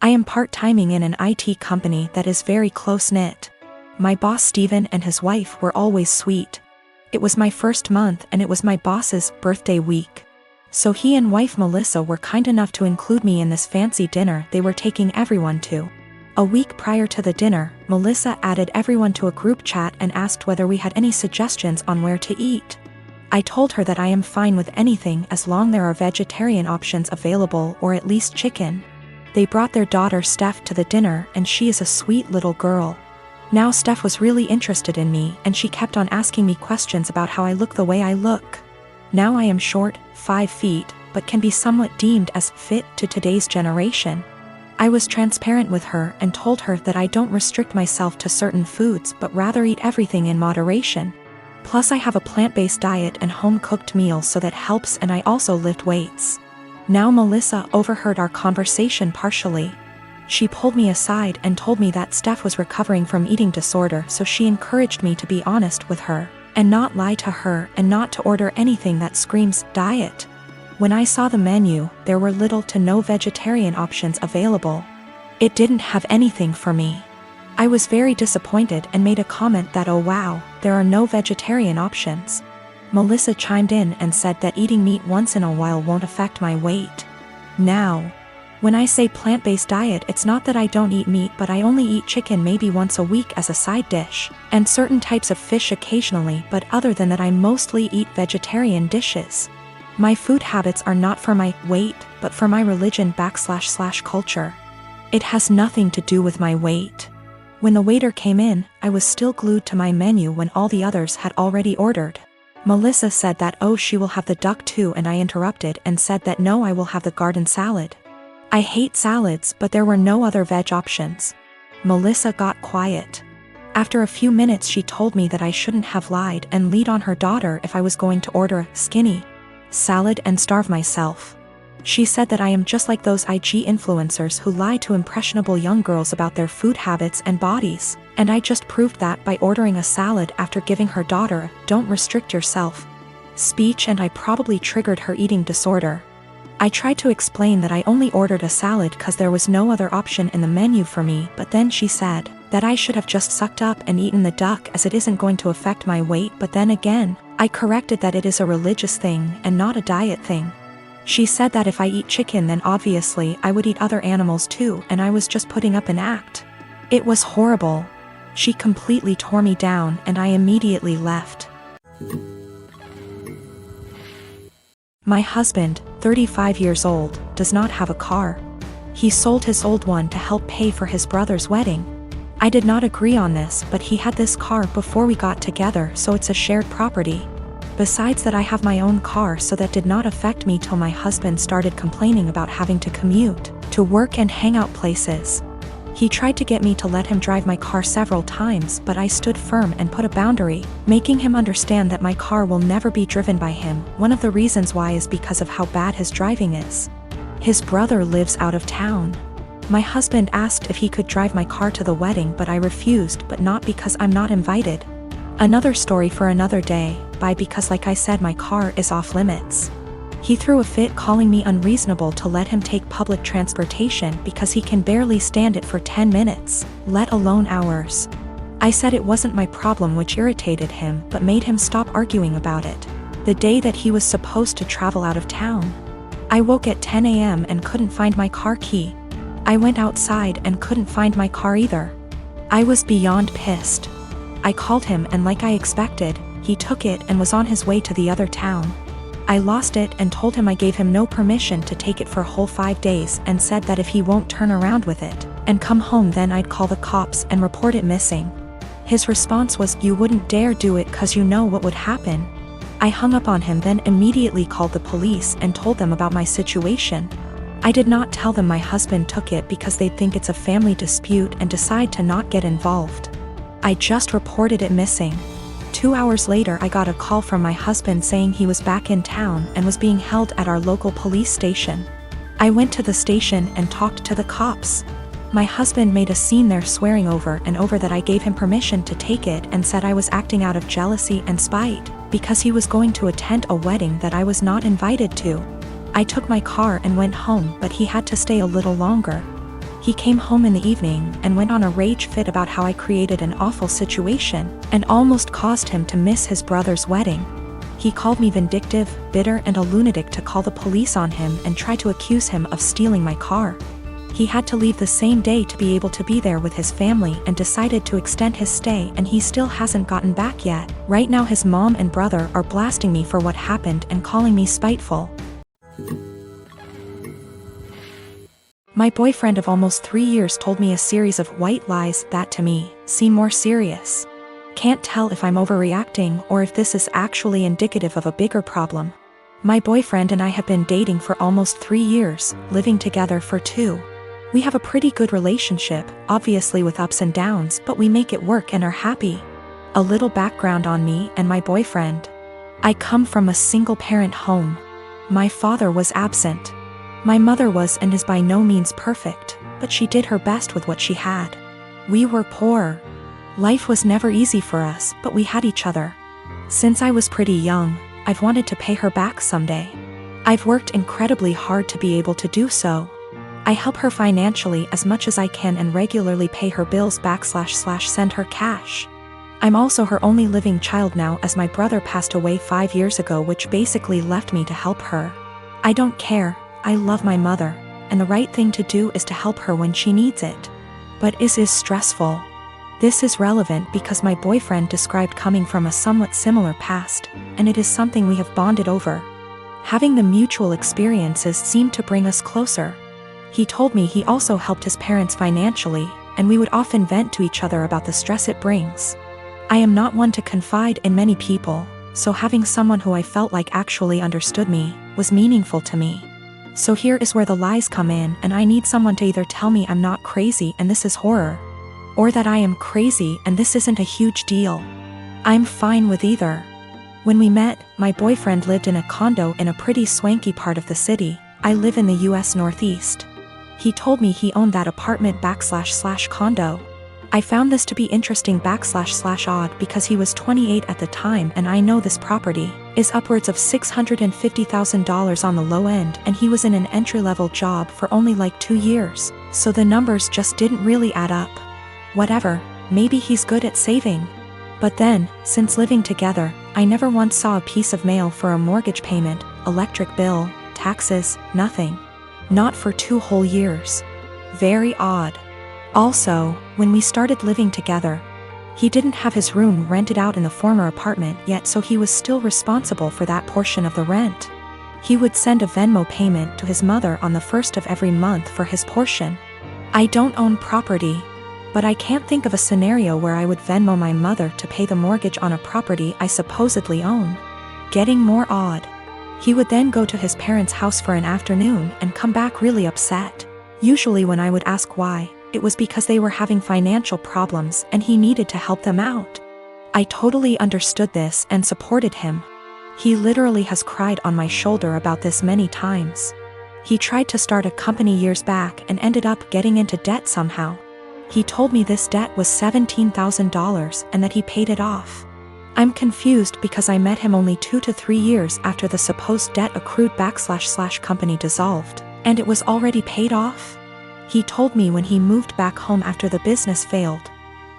I am part-timing in an IT company that is very close-knit. My boss Steven and his wife were always sweet. It was my first month and it was my boss's birthday week. So he and wife Melissa were kind enough to include me in this fancy dinner they were taking everyone to. A week prior to the dinner, Melissa added everyone to a group chat and asked whether we had any suggestions on where to eat. I told her that I am fine with anything as long there are vegetarian options available or at least chicken. They brought their daughter Steph to the dinner and she is a sweet little girl. Now Steph was really interested in me and she kept on asking me questions about how I look the way I look. Now I am short, 5 feet, but can be somewhat deemed as fit to today's generation. I was transparent with her and told her that I don't restrict myself to certain foods but rather eat everything in moderation. Plus I have a plant-based diet and home-cooked meals so that helps, and I also lift weights. Now Melissa overheard our conversation partially. She pulled me aside and told me that Steph was recovering from eating disorder, so she encouraged me to be honest with her and not lie to her and not to order anything that screams diet. When I saw the menu, there were little to no vegetarian options available. It didn't have anything for me. I was very disappointed and made a comment that, oh wow, there are no vegetarian options. Melissa chimed in and said that eating meat once in a while won't affect my weight. Now, when I say plant-based diet, it's not that I don't eat meat, but I only eat chicken maybe once a week as a side dish, and certain types of fish occasionally, but other than that I mostly eat vegetarian dishes. My food habits are not for my weight, but for my religion / culture. It has nothing to do with my weight. When the waiter came in, I was still glued to my menu when all the others had already ordered. Melissa said that oh, she will have the duck too, and I interrupted and said that no, I will have the garden salad. I hate salads, but there were no other veg options. Melissa got quiet. After a few minutes she told me that I shouldn't have lied and lead on her daughter if I was going to order a skinny salad and starve myself. She said that I am just like those IG influencers who lie to impressionable young girls about their food habits and bodies, and I just proved that by ordering a salad after giving her daughter a "don't restrict yourself" speech, and I probably triggered her eating disorder. I tried to explain that I only ordered a salad because there was no other option in the menu for me, but then she said that I should have just sucked up and eaten the duck as it isn't going to affect my weight, but then again, I corrected that it is a religious thing and not a diet thing. She said that if I eat chicken then obviously I would eat other animals too, and I was just putting up an act. It was horrible. She completely tore me down and I immediately left. My husband, 35 years old, does not have a car. He sold his old one to help pay for his brother's wedding. I did not agree on this, but he had this car before we got together, so it's a shared property. Besides that, I have my own car, so that did not affect me till my husband started complaining about having to commute to work and hangout places. He tried to get me to let him drive my car several times, but I stood firm and put a boundary, making him understand that my car will never be driven by him. One of the reasons why is because of how bad his driving is. His brother lives out of town. My husband asked if he could drive my car to the wedding, but I refused, but not because I'm not invited. Another story for another day, because like I said, my car is off limits. He threw a fit calling me unreasonable to let him take public transportation because he can barely stand it for 10 minutes, let alone hours. I said it wasn't my problem, which irritated him but made him stop arguing about it. The day that he was supposed to travel out of town, I woke at 10 a.m. and couldn't find my car key. I went outside and couldn't find my car either. I was beyond pissed. I called him and like I expected, he took it and was on his way to the other town. I lost it and told him I gave him no permission to take it for a whole 5 days and said that if he won't turn around with it and come home then I'd call the cops and report it missing. His response was, "You wouldn't dare do it cause you know what would happen." I hung up on him, then immediately called the police and told them about my situation. I did not tell them my husband took it because they'd think it's a family dispute and decide to not get involved. I just reported it missing. 2 hours later I got a call from my husband saying he was back in town and was being held at our local police station. I went to the station and talked to the cops. My husband made a scene there, swearing over and over that I gave him permission to take it and said I was acting out of jealousy and spite because he was going to attend a wedding that I was not invited to. I took my car and went home, but he had to stay a little longer. He came home in the evening and went on a rage fit about how I created an awful situation and almost caused him to miss his brother's wedding. He called me vindictive, bitter, and a lunatic to call the police on him and try to accuse him of stealing my car. He had to leave the same day to be able to be there with his family and decided to extend his stay, and he still hasn't gotten back yet. Right now his mom and brother are blasting me for what happened and calling me spiteful. My boyfriend of almost 3 years told me a series of white lies that to me seem more serious. Can't tell if I'm overreacting or if this is actually indicative of a bigger problem. My boyfriend and I have been dating for almost 3 years, living together for 2. We have a pretty good relationship, obviously with ups and downs, but we make it work and are happy. A little background on me and my boyfriend. I come from a single-parent home. My father was absent. My mother was and is by no means perfect, but she did her best with what she had. We were poor. Life was never easy for us, but we had each other. Since I was pretty young, I've wanted to pay her back someday. I've worked incredibly hard to be able to do so. I help her financially as much as I can and regularly pay her bills / send her cash. I'm also her only living child now, as my brother passed away 5 years ago, which basically left me to help her. I don't care, I love my mother, and the right thing to do is to help her when she needs it. But is stressful. This is relevant because my boyfriend described coming from a somewhat similar past, and it is something we have bonded over. Having the mutual experiences seemed to bring us closer. He told me he also helped his parents financially, and we would often vent to each other about the stress it brings. I am not one to confide in many people, so having someone who I felt like actually understood me was meaningful to me. So here is where the lies come in, and I need someone to either tell me I'm not crazy and this is horror, or that I am crazy and this isn't a huge deal. I'm fine with either. When we met, my boyfriend lived in a condo in a pretty swanky part of the city. I live in the US Northeast. He told me he owned that apartment / condo. I found this to be interesting / odd because he was 28 at the time, and I know this property is upwards of $650,000 on the low end, and he was in an entry-level job for only like 2 years, so the numbers just didn't really add up. Whatever, maybe he's good at saving. But then, since living together, I never once saw a piece of mail for a mortgage payment, electric bill, taxes, nothing. Not for 2 whole years. Very odd. Also, when we started living together, he didn't have his room rented out in the former apartment yet, so he was still responsible for that portion of the rent. He would send a Venmo payment to his mother on the 1st of every month for his portion. I don't own property, but I can't think of a scenario where I would Venmo my mother to pay the mortgage on a property I supposedly own. Getting more odd. He would then go to his parents' house for an afternoon and come back really upset. Usually when I would ask why, it was because they were having financial problems and he needed to help them out. I totally understood this and supported him. He literally has cried on my shoulder about this many times. He tried to start a company years back and ended up getting into debt somehow. He told me this debt was $17,000 and that he paid it off. I'm confused because I met him only 2 to 3 years after the supposed debt accrued / company dissolved, and it was already paid off. He told me when he moved back home after the business failed,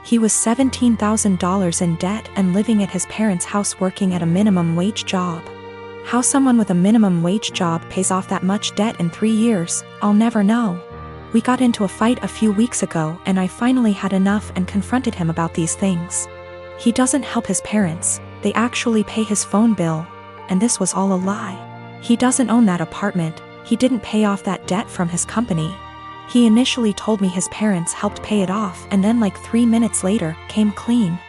he was $17,000 in debt and living at his parents' house working at a minimum wage job. How someone with a minimum wage job pays off that much debt in 3 years, I'll never know. We got into a fight a few weeks ago and I finally had enough and confronted him about these things. He doesn't help his parents, they actually pay his phone bill, and this was all a lie. He doesn't own that apartment, he didn't pay off that debt from his company. He initially told me his parents helped pay it off and then like 3 minutes later, came clean.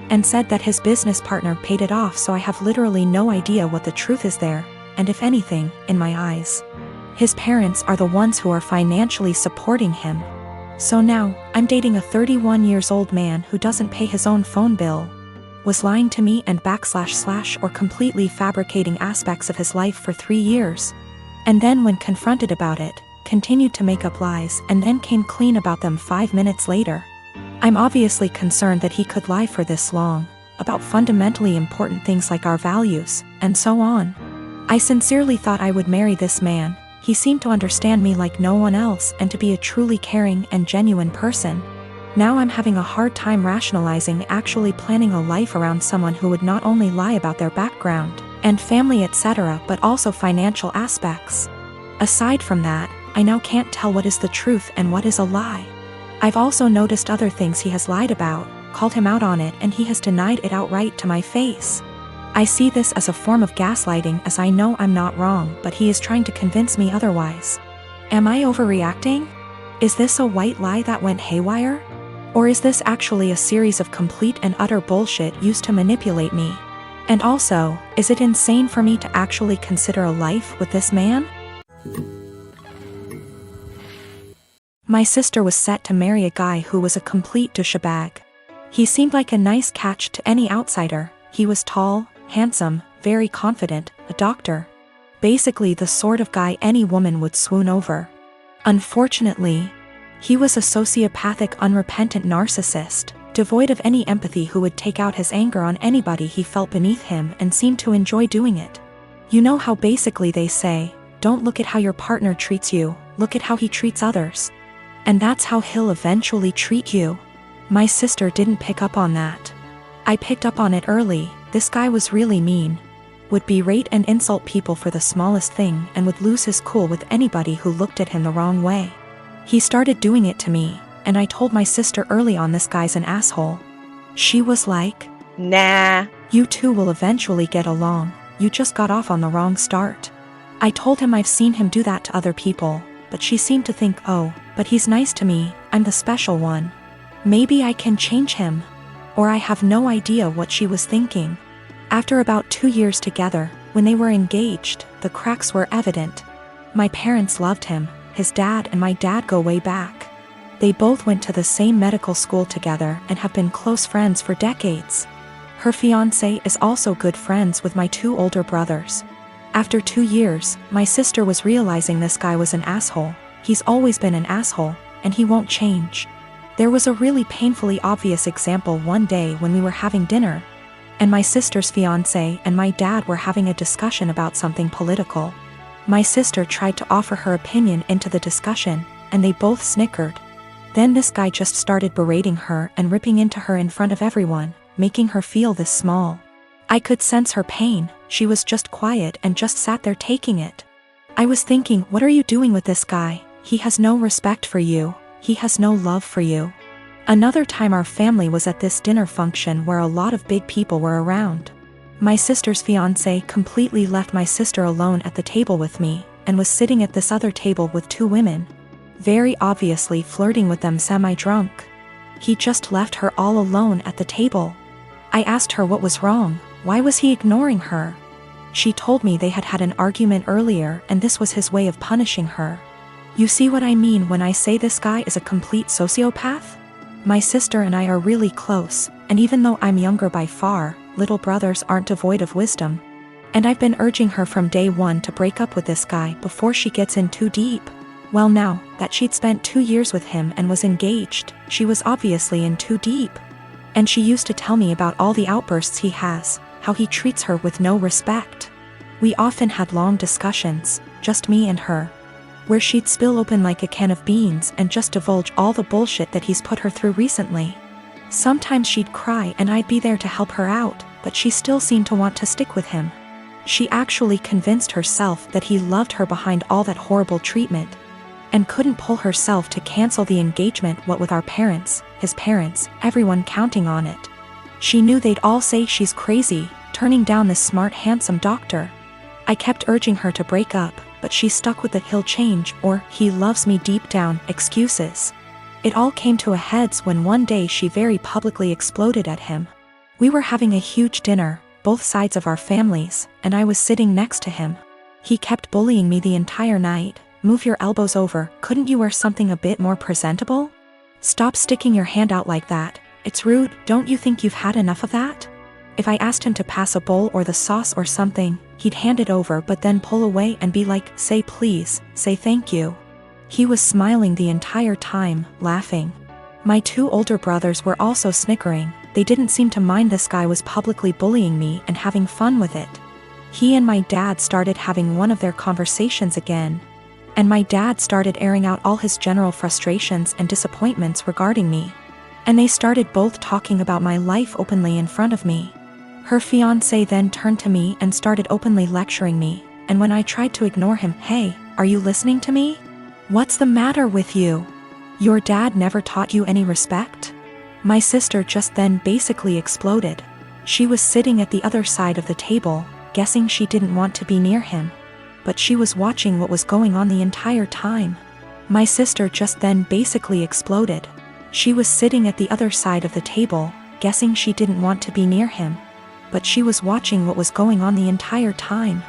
And said that his business partner paid it off, so I have literally no idea what the truth is there, and if anything, in my eyes, his parents are the ones who are financially supporting him. So now, I'm dating a 31 years old man who doesn't pay his own phone bill, was lying to me and / or completely fabricating aspects of his life for 3 years. And then when confronted about it, continued to make up lies and then came clean about them 5 minutes later. I'm obviously concerned that he could lie for this long, about fundamentally important things like our values, and so on. I sincerely thought I would marry this man, He seemed to understand me like no one else and to be a truly caring and genuine person. Now I'm having a hard time rationalizing actually planning a life around someone who would not only lie about their background and family etc. but also financial aspects. Aside from that, I now can't tell what is the truth and what is a lie. I've also noticed other things he has lied about, called him out on it, and he has denied it outright to my face. I see this as a form of gaslighting, as I know I'm not wrong, but he is trying to convince me otherwise. Am I overreacting? Is this a white lie that went haywire? Or is this actually a series of complete and utter bullshit used to manipulate me? And also, is it insane for me to actually consider a life with this man? My sister was set to marry a guy who was a complete douchebag. He seemed like a nice catch to any outsider. He was tall, handsome, very confident, a doctor. Basically the sort of guy any woman would swoon over. Unfortunately, he was a sociopathic, unrepentant narcissist, devoid of any empathy, who would take out his anger on anybody he felt beneath him and seemed to enjoy doing it. You know how basically they say, don't look at how your partner treats you, look at how he treats others. And that's how he'll eventually treat you. My sister didn't pick up on that. I picked up on it early. This guy was really mean. Would berate and insult people for the smallest thing and would lose his cool with anybody who looked at him the wrong way. He started doing it to me, and I told my sister early on, this guy's an asshole. She was like, nah, you two will eventually get along, you just got off on the wrong start. I told him I've seen him do that to other people, but she seemed to think, oh, but he's nice to me, I'm the special one. Maybe I can change him. Or I have no idea what she was thinking. After about 2 years together, when they were engaged, the cracks were evident. My parents loved him. His dad and my dad go way back. They both went to the same medical school together and have been close friends for decades. Her fiancé is also good friends with my 2 older brothers. After 2 years, my sister was realizing this guy was an asshole. He's always been an asshole, and he won't change. There was a really painfully obvious example one day when we were having dinner, and my sister's fiancé and my dad were having a discussion about something political. My sister tried to offer her opinion into the discussion, and they both snickered. Then this guy just started berating her and ripping into her in front of everyone, making her feel this small. I could sense her pain. She was just quiet and just sat there taking it. I was thinking, what are you doing with this guy? He has no respect for you. He has no love for you. Another time our family was at this dinner function where a lot of big people were around. My sister's fiancé completely left my sister alone at the table with me, and was sitting at this other table with 2 women, very obviously flirting with them semi-drunk. He just left her all alone at the table. I asked her what was wrong, why was he ignoring her? She told me they had had an argument earlier and this was his way of punishing her. You see what I mean when I say this guy is a complete sociopath? My sister and I are really close, and even though I'm younger by far, little brothers aren't devoid of wisdom. And I've been urging her from day one to break up with this guy before she gets in too deep. Well, now that she'd spent 2 years with him and was engaged, she was obviously in too deep. And she used to tell me about all the outbursts he has, how he treats her with no respect. We often had long discussions, just me and her, where she'd spill open like a can of beans and just divulge all the bullshit that he's put her through recently. Sometimes she'd cry and I'd be there to help her out, but she still seemed to want to stick with him. She actually convinced herself that he loved her behind all that horrible treatment, and couldn't pull herself to cancel the engagement, what with our parents, his parents, everyone counting on it. She knew they'd all say she's crazy, turning down this smart, handsome doctor. I kept urging her to break up, but she stuck with the he'll change or he loves me deep down excuses. It all came to a heads when one day she very publicly exploded at him. We were having a huge dinner, both sides of our families, and I was sitting next to him. He kept bullying me the entire night. Move your elbows over, couldn't you wear something a bit more presentable? Stop sticking your hand out like that, it's rude, don't you think you've had enough of that? If I asked him to pass a bowl or the sauce or something, he'd hand it over but then pull away and be like, say please, say thank you. He was smiling the entire time, laughing. My 2 older brothers were also snickering. They didn't seem to mind this guy was publicly bullying me and having fun with it. He and my dad started having one of their conversations again. And my dad started airing out all his general frustrations and disappointments regarding me. And they started both talking about my life openly in front of me. Her fiancé then turned to me and started openly lecturing me, and when I tried to ignore him, "Hey, are you listening to me? What's the matter with you? Your dad never taught you any respect?" My sister just then basically exploded. She was sitting at the other side of the table, guessing she didn't want to be near him. But she was watching what was going on the entire time. My sister just then basically exploded. She was sitting at the other side of the table, guessing she didn't want to be near him. But she was watching what was going on the entire time.